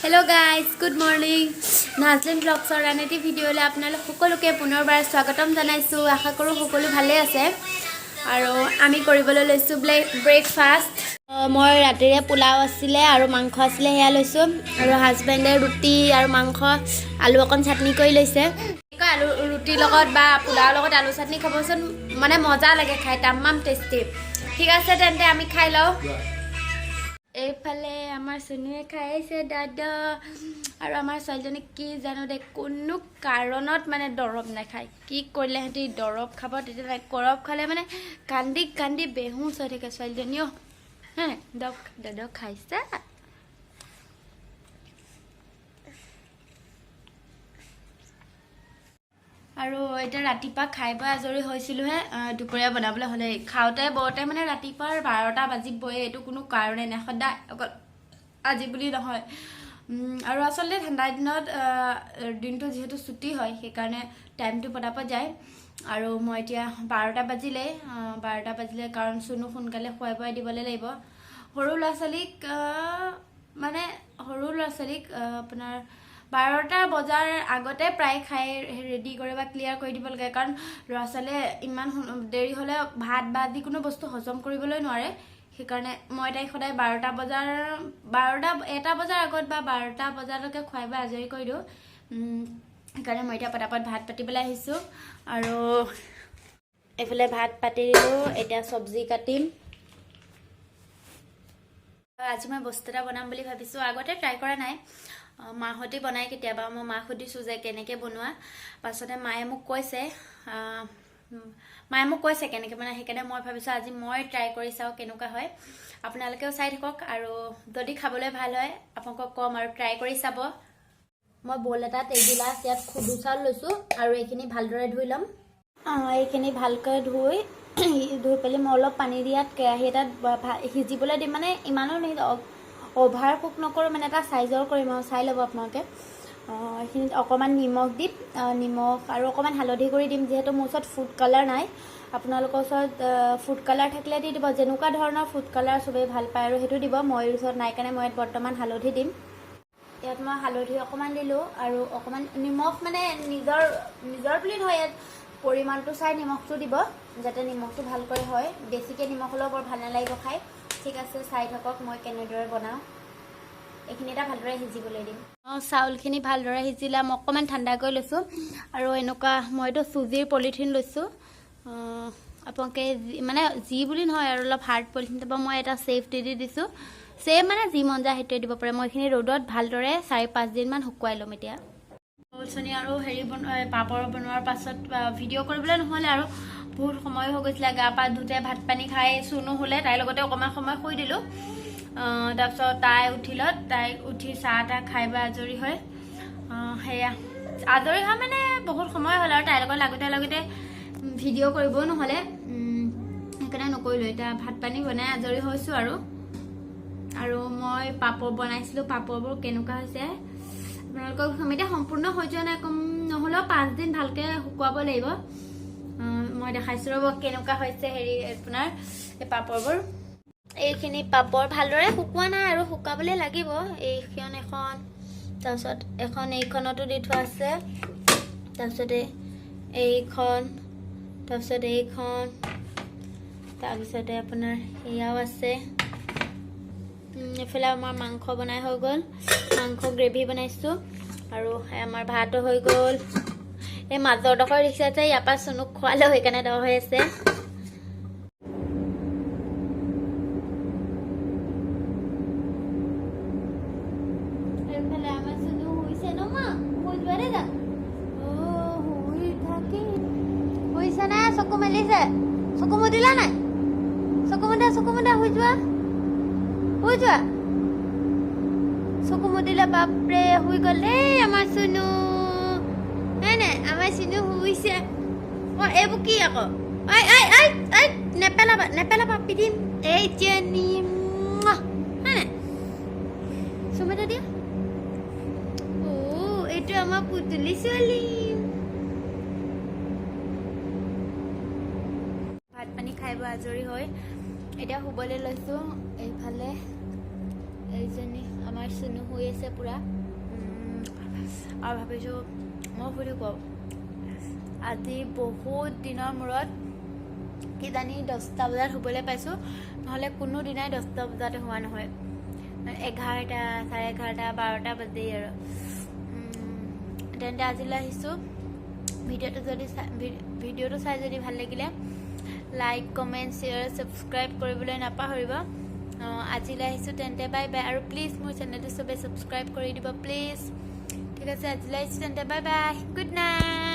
Hello guys, good morning. Nazlin vlogs or another video le apnalok সকলোকে পুনৰবাৰ স্বাগতম জনাইছো আশা কৰো সকলো ভালে আছে আৰু আমি কৰিবলৈ লৈছো ব্ৰেকফাষ্ট মই ৰাতিৰে পোলাও আছিলে আৰু মাংস আছিলে হেয়া লৈছো আৰু হাজবেণ্ডে ৰুটি আৰু মাংস আলু অকন চাটনি কৰি লৈছে আলু ৰুটি লগত বা পোলাও লগত আলু চাটনি খাবচোন মানে মজা লাগে খাই তামাম টেস্টি ঠিক আছে তেন্তে আমি খাই লও এইফালে আমাৰ সুনুৱে খাইছে দাদা আৰু আমাৰ ছোৱালীজনী কি জানো দে কোনো কাৰণত মানে দৰব নাখায় কি কৰিলে হেতি দৰব খাব তেতিয়া কৰব খালে মানে কান্দি কান্দি বেহুচ হৈ থাকে ছোৱালীজনীও হে দাদা খাইছে আৰু এটা ৰাতিপা খাইবা আজৰি হৈছিলো হে দুপৰীয়া বনাবলৈ হলে খাওতে বৰতে মানে ৰাতিপাৰ 12টা বাজিবই এটো কোনো কাৰণে নাই সদা আজি বুলি নহয় আৰু আসলে ঠাণ্ডা দিনত দিনটো যেহেতু ছুটি হয় সেই কাৰণে টাইমটো পটাপ যায় আৰু মই এতিয়া 12টা বাজিলে কাৰণ সুনু সোনকালে খুৱাই বই দিবলৈ লাগিব সৰু ল'ৰা-ছোৱালীক মানে সৰু ল'ৰা-ছোৱালীক আপোনাৰ 12টা বজাৰ আগতে প্ৰায় খাই ৰেডি কৰে বা ক্লিয়াৰ কৰি দিব লাগে কাৰণ ল'ৰা-ছোৱালীয়ে ইমান দেৰি হলে ভাত বা দি কোনো বস্তু হজম কৰিবলৈ নোৱাৰে সেই কাৰণে মই তাই সদায় 12টা বজাৰ আগত বা 12টা বজালৈকে খুৱাইবা আজৰি কৰি দিও কাৰণ মই এতিয়া পটাপট ভাত পাতিবলৈ আহিছো আৰু এফালে ভাত পাতি দিলো এতিয়া সবজি কাটিম আজি মই বস্তু এটা বনাম বুলি ভাবিছো আগতে ট্ৰাই কৰা নাই মাহতি বনাই কেতিয়াবা মই মা খুদিছো যে কেনেকে বনোৱা পাছতে মায়ে মোক কৈছে কেনেকে বনাই সেইকাৰণে মই ভাবিছো আজি মই ট্ৰাই কৰি চাও কেনেকুৱা হয় আপোনালোকেও চাই থাকক আৰু যদি খাবলৈ ভাল হয় আপোনাক কম আৰু ট্ৰাই কৰি চাব মই বল এটাত এগিলাস ইয়াত খুদু চাউল লৈছো আৰু এইখিনি ভালদৰে ধুই লম এইখিনি ভালকৈ ধুই পেলি মই অলপ পানী দিয়াত কেৰাহী এটাত সিজিবলৈ দিম মানে ইমানো অভাৰ কুক নকৰো মানে এটা সাইজৰ কৰিম আৰু চাই লব আপোনালোকে এইখিনিত অকমান নিমখ দিম নিমখ আৰু অকমান হালধি কৰি দিম যেহেতু মোৰ ওচৰত ফুড কালাৰ নাই আপোনালোকৰ ওচৰত ফুড কালাৰ থাকিলে দি দিব যেনেকুৱা ধৰণৰ ফুড কালাৰ সবে ভাল পায় আৰু হেতু দিব মই ওচৰত নাই কাৰণে মই বৰ্তমান হালধি দিম ইয়াত মই হালধি অকমান দিলো আৰু অকমান নিমখ মানে নিজৰ বুলি নহয় ইয়াত পৰিমাণটো চাই নিমখটো দিব যাতে নিমখটো ভালকৈ হয় বেছিকে নিমখ হলেও বৰ ভাল নালাগিব খাই ঠিক আছে চাই থাকক মই কেনেদৰে বনাও এইখিনি এটা ভালদৰে হিজিবলৈ দিম চাউলখিনি ভালদৰে হিজিলাম অকমান ঠাণ্ডা কৰি লৈছো আৰু এনেকুৱা মইতো সুজিৰ পলিথিন লৈছো আপোনালোকে মানে জি বুলি নহয় আৰু অলপ হাৰ্ড পলিথিন দিব মই এটা সেফটি দি দিছো সেম মানে জি মন যায় হেতু দিব পাৰে মই এইখিনি ৰ'দত ভালদৰে 4-5 দিন মান শুকুৱাই লম এতিয়া অলসনি আৰু হেৰি পাপৰ বনোৱাৰ পাছত ভিডিও কৰিবলৈ নহলে আৰু বহুত সময় হৈ গৈছিল গা পা ধুতে ভাত পানী খাই সুনু হলে তাই লগতে অকমান সময় শুই দিলো তাৰপিছত তাই উঠি চাহ তা খাইবা আজৰি হয় হেয়া আজৰি হয় মানে বহুত সময় হল আৰু তাই লগত লাগতে ভিডিও কৰিব নহলে সেইকাৰণে নকৰিলো এটা ভাত পানী বনাই আজৰি হৈছো আৰু মই পাপৰ বনাইছিলো পাপৰবোৰ কেনেকুৱা হৈছে আপোনালোকক সমিতি সম্পূৰ্ণ হৈ যোৱা নাই কম নহলেও 5 দিন ভালকে শুকুৱাব লাগিব মই দেখাইছো ৰব কেনেকুৱা হৈছে হেৰি আপোনাৰ এই পাপৰবোৰ এইখিনি পাপৰ ভালদৰে শুকুৱা নাই আৰু শুকাবলৈ লাগিব এইখন এখন তাৰপিছত এখন এইখনতো দি থোৱা আছে তাৰপিছত এইখন তাৰপিছত এইখন তাৰপিছতে আপোনাৰ এয়াও আছে এফালে আমাৰ মাংস বনাই হৈ গ'ল মাংস গ্ৰেভি বনাইছো আৰু আমাৰ ভাতো হৈ গ'ল এই মাজৰ ডখৰ ৰিক্সা আছে ইয়াৰ পৰা সুনুক খোৱালে সেইকাৰণে দ হৈ আছে এইফালে আমাৰ সুনু হৈছে ন মা হৈ যোৱাৰে যা হৈছে নাই চকু মেলিছে চকু মুদিলা নাই চকু মুদা হৈ যোৱা চকু মুদিলে বাপৰে হৈ গ'ল আমাৰ সুনু নাই আমাৰ সুনু হৈছে এইবোৰ কি আকৌ নেপেলাবা পিঠিম এই জেনি চুমটা দিয়া এইটো আমাৰ পুতুলি ছোৱালী ভাত পানী খাইব আজৰি হয় এতিয়া শুবলৈ লৈছো এইফালে এইজনী আমাৰ চুনু হৈ আছে পুৰা আৰু ভাবিছোঁ মই সুধি কওঁ আজি বহুত দিনৰ মূৰত কিজানি 10টা বজাত শুবলৈ পাইছোঁ নহ'লে কোনো দিনাই 10টা বজাতে হোৱা নহয় 11টা 11:30 12টা বাজেই আৰু তেন্তে আজিলৈ আহিছোঁ ভিডিঅ'টো চাই যদি ভাল লাগিলে লাইক কমেণ্ট শ্বেয়াৰ ছাবস্ক্ৰাইব কৰিবলৈ নাপাহৰিব আজিলৈ আহিছোঁ তেন্তে বাই বাই আৰু প্লিজ মোৰ চেনেলটো চবে ছাবস্ক্ৰাইব কৰি দিব প্লিজ ঠিক আছে আজিলৈ আহিছোঁ তেন্তে বাই বাই গুড নাইট